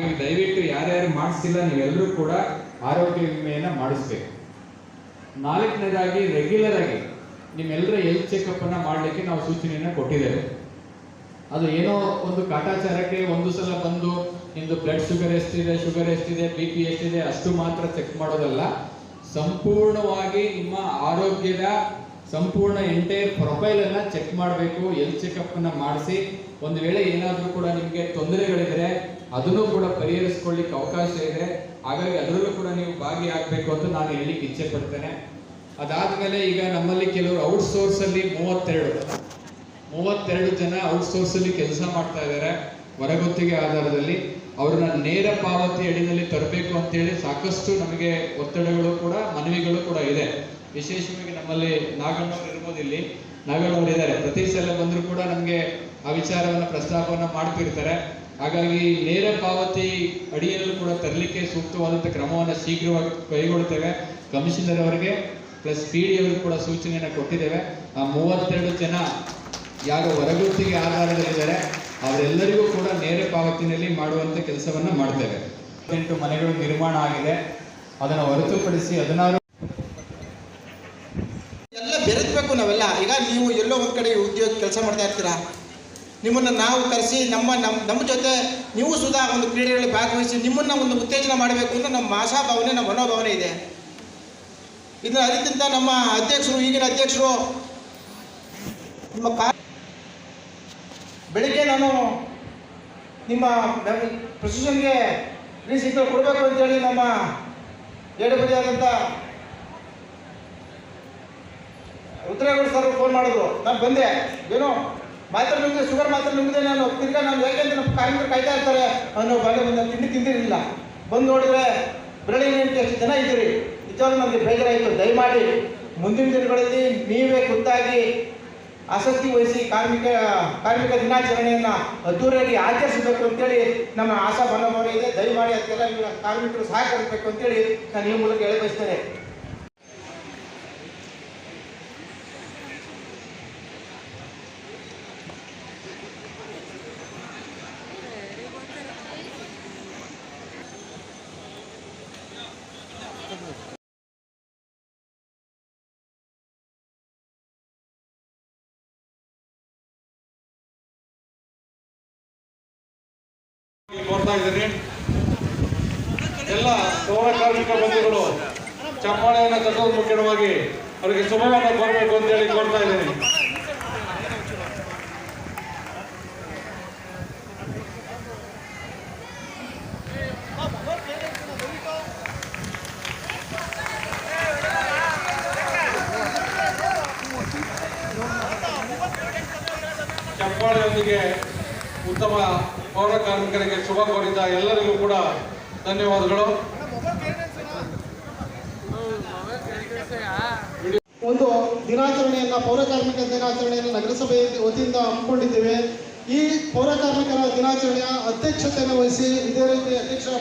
ಹಾಗಾಗಿ ದಯವಿಟ್ಟು ಯಾರ್ಯಾರು ಮಾಡಿಸ್ತಿಲ್ಲ ನೀವೆಲ್ಲರೂ ಕೂಡ ಆರೋಗ್ಯ ವಿಮೆಯನ್ನು ಮಾಡಿಸ್ಬೇಕು. 4ನೇದಾಗಿ ರೆಗ್ಯುಲರ್ ಆಗಿ ನಿಮ್ಮೆಲ್ಲರ ಹೆಲ್ತ್ ಚೆಕಪ್ ಅನ್ನ ಮಾಡಲಿಕ್ಕೆ ನಾವು ಸೂಚನೆಯನ್ನು ಕೊಟ್ಟಿದ್ದೇವೆ. ಅದು ಏನೋ ಒಂದು ಕಾಟಾಚಾರಕ್ಕೆ ಒಂದು ಸಲ ಬಂದು ನಿಮ್ದು ಬ್ಲಡ್ ಶುಗರ್ ಎಷ್ಟಿದೆ, BP ಎಷ್ಟಿದೆ ಅಷ್ಟು ಮಾತ್ರ ಚೆಕ್ ಮಾಡೋದಲ್ಲ. ಸಂಪೂರ್ಣವಾಗಿ ನಿಮ್ಮ ಆರೋಗ್ಯದ ಸಂಪೂರ್ಣ ಎಂಟೈರ್ ಪ್ರೊಫೈಲ್ ಅನ್ನ ಚೆಕ್ ಮಾಡಬೇಕು. ಹೆಲ್ತ್ ಚೆಕಪ್ ಅನ್ನ ಮಾಡಿಸಿ ಒಂದು ವೇಳೆ ಏನಾದರೂ ಕೂಡ ನಿಮಗೆ ತೊಂದರೆಗಳಿದ್ರೆ ಅದನ್ನು ಕೂಡ ಪರಿಹರಿಸ್ಕೊಳ್ಳಿಕ್ಕೆ ಅವಕಾಶ ಇದೆ. ಹಾಗಾಗಿ ಅದರಲ್ಲೂ ಕೂಡ ನೀವು ಭಾಗಿಯಾಗಬೇಕು ಅಂತ ನಾನು ಹೇಳಲಿಕ್ಕೆ ಇಚ್ಛೆ ಪಡ್ತೇನೆ. ಅದಾದ್ಮೇಲೆ ಈಗ ನಮ್ಮಲ್ಲಿ ಕೆಲವರು ಔಟ್ಸೋರ್ಸ್ ಅಲ್ಲಿ 32 ಜನ ಔಟ್ಸೋರ್ಸ್ ಅಲ್ಲಿ ಕೆಲಸ ಮಾಡ್ತಾ ಇದ್ದಾರೆ. ಹೊರಗುತ್ತಿಗೆ ಆಧಾರದಲ್ಲಿ ಅವ್ರನ್ನ ನೇರ ಪಾವತಿ ಅಡಿನಲ್ಲಿ ತರಬೇಕು ಅಂತೇಳಿ ಸಾಕಷ್ಟು ನಮಗೆ ಒತ್ತಡಗಳು ಕೂಡ ಮನವಿಗಳು ಕೂಡ ಇದೆ. ವಿಶೇಷವಾಗಿ ನಮ್ಮಲ್ಲಿ ನಾಗಣ್ಣವ್ರು ಇರ್ಬೋದು, ಇಲ್ಲಿ ನಾಗಣ್ಣವ್ರು ಇದ್ದಾರೆ. ಪ್ರತಿ ಸಲ ಬಂದರೂ ಕೂಡ ನಮಗೆ ಆ ವಿಚಾರವನ್ನು ಪ್ರಸ್ತಾಪವನ್ನು ಮಾಡ್ತಿರ್ತಾರೆ. ಹಾಗಾಗಿ ನೇರ ಪಾವತಿ ಅಡಿಯಲ್ಲೂ ಕೂಡ ತರಲಿಕ್ಕೆ ಸೂಕ್ತವಾದಂಥ ಕ್ರಮವನ್ನು ಶೀಘ್ರವಾಗಿ ಕೈಗೊಳ್ತೇವೆ. ಕಮಿಷನರ್ ಅವರಿಗೆ ಪ್ಲಸ್ PD ಅವರಿಗೆ ಕೂಡ ಸೂಚನೆಯನ್ನು ಕೊಟ್ಟಿದ್ದೇವೆ. ಆ 32 ಜನ ಯಾರು ಹೊರಗುತ್ತಿಗೆ ಆಧಾರದಲ್ಲಿದ್ದಾರೆ ಅವರೆಲ್ಲರಿಗೂ ಕೂಡ ನೇರ ಪಾವತಿನಲ್ಲಿ ಮಾಡುವಂಥ ಕೆಲಸವನ್ನು ಮಾಡ್ತೇವೆ. 8 ಮನೆಗಳು ನಿರ್ಮಾಣ ಆಗಿದೆ. ಅದನ್ನು ಹೊರತುಪಡಿಸಿ 16 ಎಲ್ಲ ಬೆರೆತಬೇಕು ನಾವೆಲ್ಲ. ಈಗ ನೀವು ಎಲ್ಲೋ ಒಂದು ಕಡೆ ಉದ್ಯೋಗ ಕೆಲಸ ಮಾಡ್ತಾ ಇರ್ತೀರಾ, ನಿಮ್ಮನ್ನು ನಾವು ಕರೆಸಿ ನಮ್ಮ ಜೊತೆ ನೀವು ಸುಧಾ ಒಂದು ಕ್ರೀಡೆಗಳಲ್ಲಿ ಭಾಗವಹಿಸಿ ನಿಮ್ಮನ್ನು ಒಂದು ಉತ್ತೇಜನ ಮಾಡಬೇಕು ಅಂತ ನಮ್ಮ ಆಶಾಭಾವನೆ, ನಮ್ಮ ಮನೋಭಾವನೆ ಇದೆ. ಇದನ್ನ ಅದಕ್ಕಿಂತ ನಮ್ಮ ಅಧ್ಯಕ್ಷರು, ಈಗಿನ ಅಧ್ಯಕ್ಷರು ನಿಮ್ಮ ಬೆಳಿಗ್ಗೆ ನಾನು ನಿಮ್ಮ ಪ್ರೊಸೆಷನ್ಗೆ ಸಿಗ್ನಲ್ ಕೊಡಬೇಕು ಅಂತೇಳಿ ನಮ್ಮ ಎಡಬದಿಯಾದಂಥ ರುದ್ರೇಗೌಡ ಸರ್ ಫೋನ್ ಮಾಡಿದ್ರು. ನಾನು ಬಂದೆ, ಏನೋ ಮಾತ್ರ ನಿಮಗೆ ಶುಗರ್ ಮಾತ್ರ ನಿಮ್ಮದೇ. ನಾನು ತಿರ್ಗಾ ನಾನು ಯಾಕೆಂದ್ರೆ ನಮ್ಮ ಕಾರ್ಮಿಕರು ಕಾಯ್ತಾ ಇರ್ತಾರೆ ಅನ್ನೋ ಭಾಗ ತಿಂಡಿ ತಿಂದಿರಲಿಲ್ಲ. ಬಂದು ನೋಡಿದ್ರೆ ಬೆರಳಿಗೆ ಎಷ್ಟು ಜನ ಇದ್ದೀರಿ, ನಿಜವಾಗ್ಲೂ ನನಗೆ ಬೇಜಾರಾಯಿತು. ದಯಮಾಡಿ ಮುಂದಿನ ದಿನಗಳಲ್ಲಿ ನೀವೇ ಖುದ್ದಾಗಿ ಆಸಕ್ತಿ ವಹಿಸಿ ಕಾರ್ಮಿಕ ದಿನಾಚರಣೆಯನ್ನು ಅದ್ದೂರಿಯಾಗಿ ಆಚರಿಸಬೇಕು ಅಂತೇಳಿ ನಮ್ಮ ಆಶಾ ಮನೋಭಾವನೆ ಇದೆ. ದಯಮಾಡಿ ಅದಕ್ಕೆಲ್ಲ ಕಾರ್ಮಿಕರು ಸಹಕರಿಸಬೇಕು ಅಂತೇಳಿ ನಾನು ಈ ಮೂಲಕ ಹೇಳಿ ಬಯಸ್ತೇನೆ. ಕೋರ್ತಾ ಇದ್ದೀನಿ. ಎಲ್ಲ ಪೌರ ಕಾರ್ಮಿಕ ಬಂಧುಗಳು ಚಪ್ಪಾಳೆಯನ್ನು ತಟ್ಟೋದು ಮುಖ್ಯವಾಗಿ ಅವರಿಗೆ ಶುಭವನ್ನು ಕೋರಬೇಕು ಅಂತೇಳಿ ಕೋರ್ತಾ ಇದ್ದೀನಿ. ಚಪ್ಪಾಳೆಯೊಂದಿಗೆ ಉತ್ತಮ ಪೌರ ಕಾರ್ಮಿಕರಿಗೆ ಶುಭ ಕೋರಿದ ಎಲ್ಲರಿಗೂ ಕೂಡ ಧನ್ಯವಾದಗಳು. ಒಂದು ದಿನಾಚರಣೆಯನ್ನ ಪೌರ ಕಾರ್ಮಿಕ ದಿನಾಚರಣೆಯನ್ನು ನಗರಸಭೆ ವತಿಯಿಂದ ಹಮ್ಮಿಕೊಂಡಿದ್ದೇವೆ. ಈ ಪೌರ ಕಾರ್ಮಿಕರ ದಿನಾಚರಣೆಯ ಅಧ್ಯಕ್ಷತೆಯನ್ನು ವಹಿಸಿ ಇದೇ ರೀತಿ ಅಧ್ಯಕ್ಷರ